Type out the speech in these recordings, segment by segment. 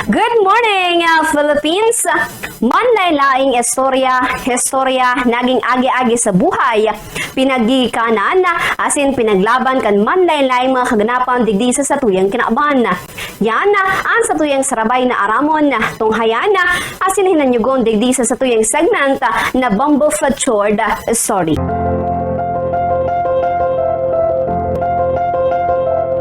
Good morning, Philippines! Manlaylaing istorya, naging agi-agi sa buhay, pinagikanan, asin pinaglaban kan manlaylaing mga kaganapan digdi sa tuyang kinaaban. Yan, ang sa tuyang sarabay na aramon, tunghayan, asin hinanyugon digdi sa tuyang segment na Bamboo Flatured Story.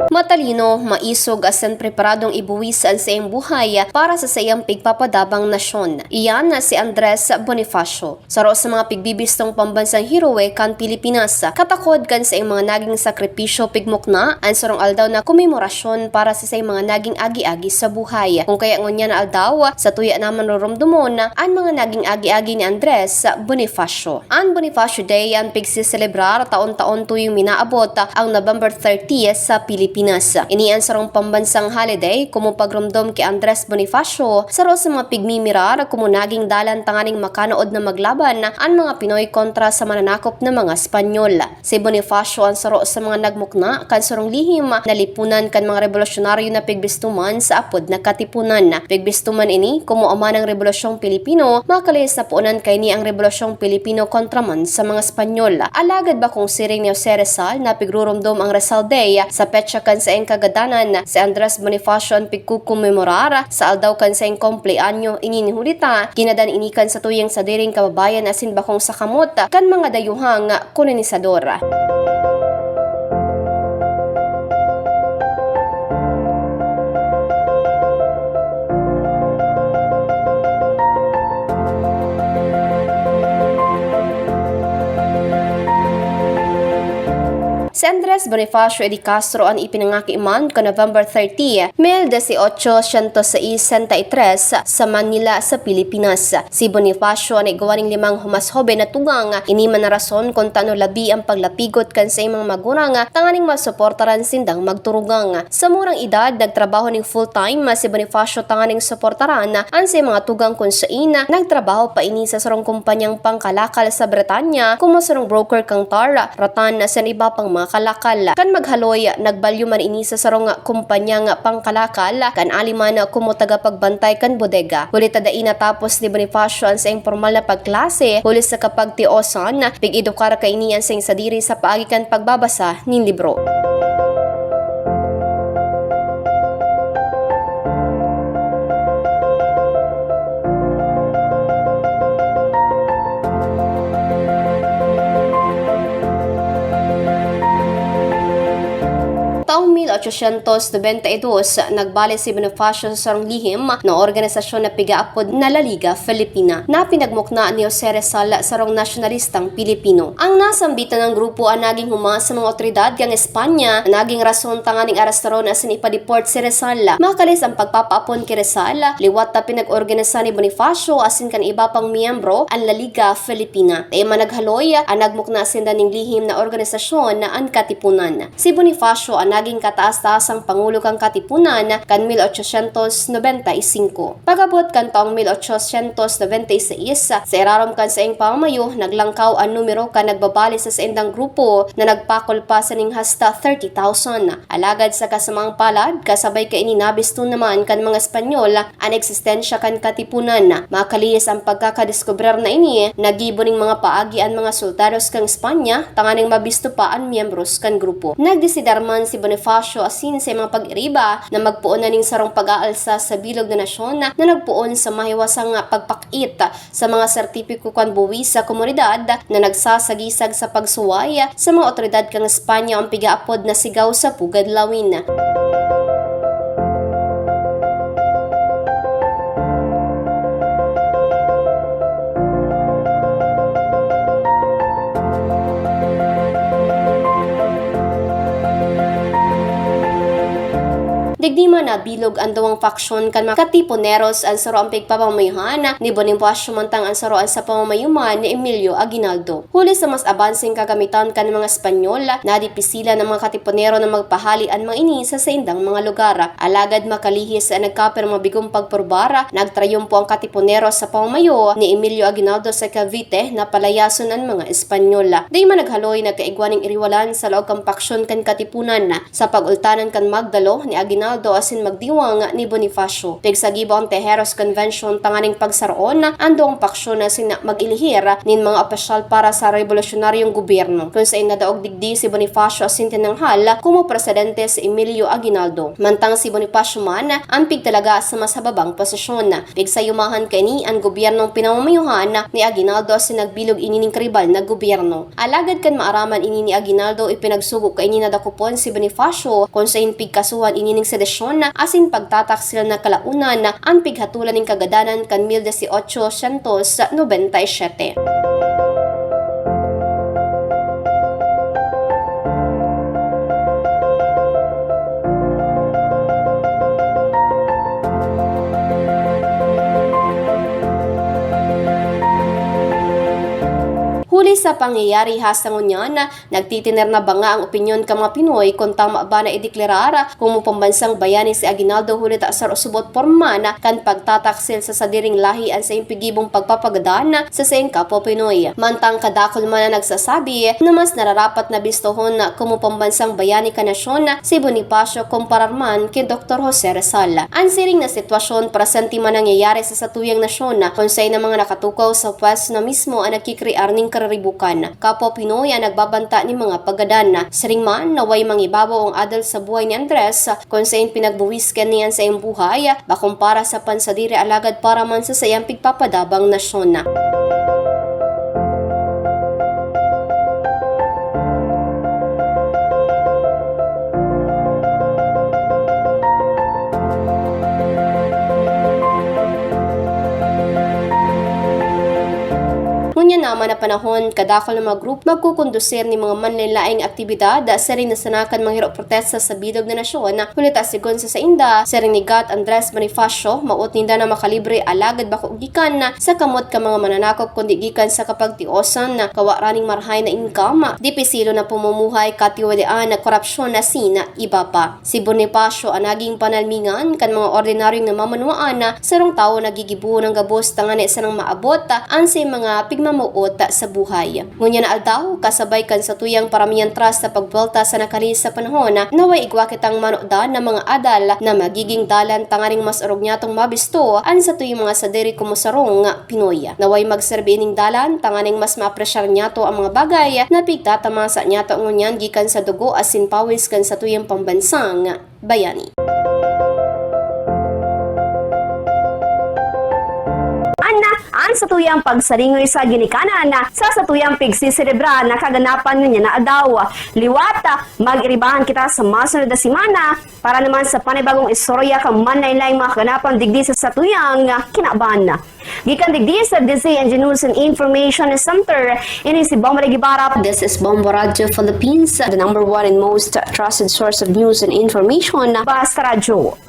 Matalino, maisog asan preparadong ibuwisan sa iyang buhay para sa sayang pigpapadabang nasyon. Iyan na si Andres Bonifacio. Saro sa mga pigbibistong pambansang heroe kan Pilipinas, katakod kan sa iyang mga naging sakripisyo pigmukna, ang sarong aldaw na komemorasyon para sa iyang mga naging agi-agi sa buhay. Kung kaya ngunya na aldaw, sa tuya naman roromdomon ang mga naging agi-agi ni Andres Bonifacio. Ang Bonifacio Day ang pigsiselebrar taon-taon tuyong minaabot ang November 30 sa Pilipinas. Inian sarong pambansang holiday kumupagramdom kay Andres Bonifacio saro sa mga pigmimirar kumunaging dalan tanganing makanood na maglaban ang mga Pinoy kontra sa mananakop na mga Espanyol. Si Bonifacio ang saro sa mga nagmukna kan sarong lihim na lipunan kan mga revolusyonaryo na pigbistuman sa apod na katipunan. Pigbistuman ini kumuaman ang Rebolusyong Pilipino, makalis na puunan kay ni ang Rebolusyong Pilipino kontra man sa mga Espanyol. Alagad ba kung siring ni Jose Rizal na pigrurumdom ang Rizal Day sa petsa kan sa iyang kagadanan, si Andres Bonifacio ang pigkukumemorar sa aldaw kan sa iyang kompleanyo ininihulita, kinadan inikan sa tuyang sadiring kababayan asin bakong sa kamot kan mga dayuhang kolonisador. Si Andres Bonifacio de Castro ang ipinangakiman ka November 30, 1863 sa Manila sa Pilipinas. Si Bonifacio ang igawaning limang humashobe na tugang, iniman na rason kung tano labi ang paglapigot kan sa imang magurang, tanganing masuportaran sindang magturugang. Sa murang edad, nagtrabaho ning full-time si Bonifacio tanganing suportaran ang sa mga tugang kung sain, nagtrabaho pa ini sa sarong kumpanyang pangkalakal sa Bretanya, kumusarong broker kang tar, ratan sa iba pang mga kalakal. Kan maghaloy, nagbalyo man ini sa sarong kumpanyang pangkalakal, kan aliman kumo tagapagbantay kan bodega. Huli tadain natapos ni Bonifacio ang sa informal na pagklase, huli sa kapagtiosan, pig-edukar ka inian sa sadiri sa paagi kan pagbabasa ning libro. Taong 1892, nagbalik si Bonifacio sa sarong lihim na organisasyon na pigaapod na La Liga Filipina na pinagmukna ni Jose Rizal sarong nasyonalistang Pilipino. Ang nasambitan ng grupo ang naging huma sa mga otoridad kang Espanya, naging rason tanganing arastaron asin ipadeport si Rizal. Makalis ang pagpapaapon kay Rizal, liwat na pinag-organisa ni Bonifacio asin kan iba pang miyembro ang La Liga Filipina. Tayo managhaloy ang nagmukna sinda ning lihim na organisasyon na ang Katipunan. Si Bonifacio ang naging kataas-taasang pangulo kang Katipunan kan 1895. Pagabot kan taong 1896, sa irarom kan sa iyang pamamayo, naglangkaw ang numero kan nagbabali sa indang grupo na nagpakol pa sa ning hasta 30,000. Alagad sa kasamang palad, kasabay ka ininabistun naman kan mga Espanyol ang eksistensya kan Katipunan. Makalihis ang pagkakadiskubrer na ini, nagibo ning mga paagi ang mga soldados kang Espanya, tanganing mabisto pa ang miyembros kan grupo. Nagdesidarman si Bonifacio asin sa mga pag-iriba na magpuon na ning sarong pag-aalsa sa bilog na nasyon na nagpuon sa mahiwasang pagpakit sa mga sertipiko kan buwis sa komunidad na nagsasagisag sa pagsuway sa mga otoridad kang Espanya ang pigaapod na sigaw sa Pugad Lawin. Digdima na bilog ang duwang faksyon kan mga Katipuneros ang saro ang pigpapamayuhan ni Bonifacio mantang ang saroan sa pamamayuman ni Emilio Aguinaldo. Huli sa mas abansing kagamitan kan mga Espanyol, nadipisila ng mga Katipunero na magpahali ang mga ini sa indang mga lugar. Alagad makalihis ang nagkaper mabigong pagpurbara, nagtrayumpo ang Katipunero sa pamamayo ni Emilio Aguinaldo sa Cavite na palayason ang mga Espanyol. Di man naghaloy nagkaigwaning iriwalan sa loob kang paksyon kan Katipunan sa pag-ultanan kan Magdalo ni Aguinaldo asin magdiwang ni Bonifacio. Pigsagibo ang Tejeros Convention tanganing pagsaroon ando ang paksyon na sina mag-ilihir nin mga opisyal para sa revolusyonaryong gobyerno. Kung sa inadaog digdi si Bonifacio asin tinanghal kumo presidente si Emilio Aguinaldo. Mantang si Bonifacio man ang pigtalaga sa mas hababang posisyon. Pigsayumahan kay ni ang gobyernong pinamamayuhan ni Aguinaldo asin nagbilog inining karibal na gobyerno. Alagad kan maaraman ini ni Aguinaldo ipinagsugo kay ni nadakupon si Bonifacio kung sa pigkasuhan inining sedisyon asin pagtataksil na kalaunan ang pighatulan ning kagadanan kan 1897. Huli sa pangyayari hasangon niyan, nagtitiner na ba nga ang opinyon ka mga Pinoy kung tama ba na ideklarara kung pambansang bayani si Aguinaldo huli ta sa usubot porman kan pagtataksil sa sadiring lahian sa impigibong pagpapagadaan sa sayang kapwa Pinoy. Mantang kadakol man na nagsasabi na mas nararapat na bistohon na kung pambansang bayani ka nasyon si Bonifacio kumparar man kay Dr. Jose Rizal. Ang siring na sitwasyon presente man nangyayari sa satuyang nasyon kung say na mga nakatukaw sa pwesto na mismo ang nagkikrear ning ribukan. Kapwa Pinoy ang nagbabanta ni mga pagadan. Saring man, naway mangibabaw ang adal sa buhay ni Andres kung saan pinagbuwisken niyan sa iyong buhay, bakumpara sa pansadiri alagad para man sa sayang pigpapadabang nasyon. Ngunya naman na panahon, kadakol ng mga group magkukondusir ni mga manlilaing aktibidad sa rin nasanakan manghirap protesta sa bilog na nasyon. Ngunit asigon sa inda, sa rin ni Gat Andres Bonifacio, maot ninda na makalibre alagad bako gikan sa kamot ka mga mananakop kundi gikan sa kapagtiosan na kawaraning marhay na income, di pisilo na pumumuhay katiwadaan na korupsyon na sina iba pa. Si Bonifacio ang naging panalmingan kan mga ordinaryong namamanwaan sa rong tao nagigibuo ng gabos tangani sa nang maabot ang sa mga pigmamuot sa buhay. Ngunya na aldaw, kasabay kan sa tuyang paramihan trust sa pagbuelta sa nakalis sa panahon, naway igwa kitang manodan ng mga adal na magiging dalan tangaring mas orog nyatong mabisto an sa tuyang mga sadiri kumusarong Pinoy. Naway magserbi ning dalan tangaring mas maapresyar nyato ang mga bagay na pigtatama sa nyato ngunyan gikan sa dugo asin pawis kan sa tuyang pambansang bayani. An sa tuyang pagsaringoy sa ginikanan sa satuyang pigsisirebra na kaganapan niya na adaw. Liwata, mag-iribahan kita sa masunod na simana para naman sa panibagong istorya kang manlaylay mga kaganapan digdi sa satuyang kinaban. Gikan digdi sa DZNG News and Information Center, ini si Bomba Gibarap. This is Bomba Radio Philippines, the #1 and most trusted source of news and information. Basta Radyo.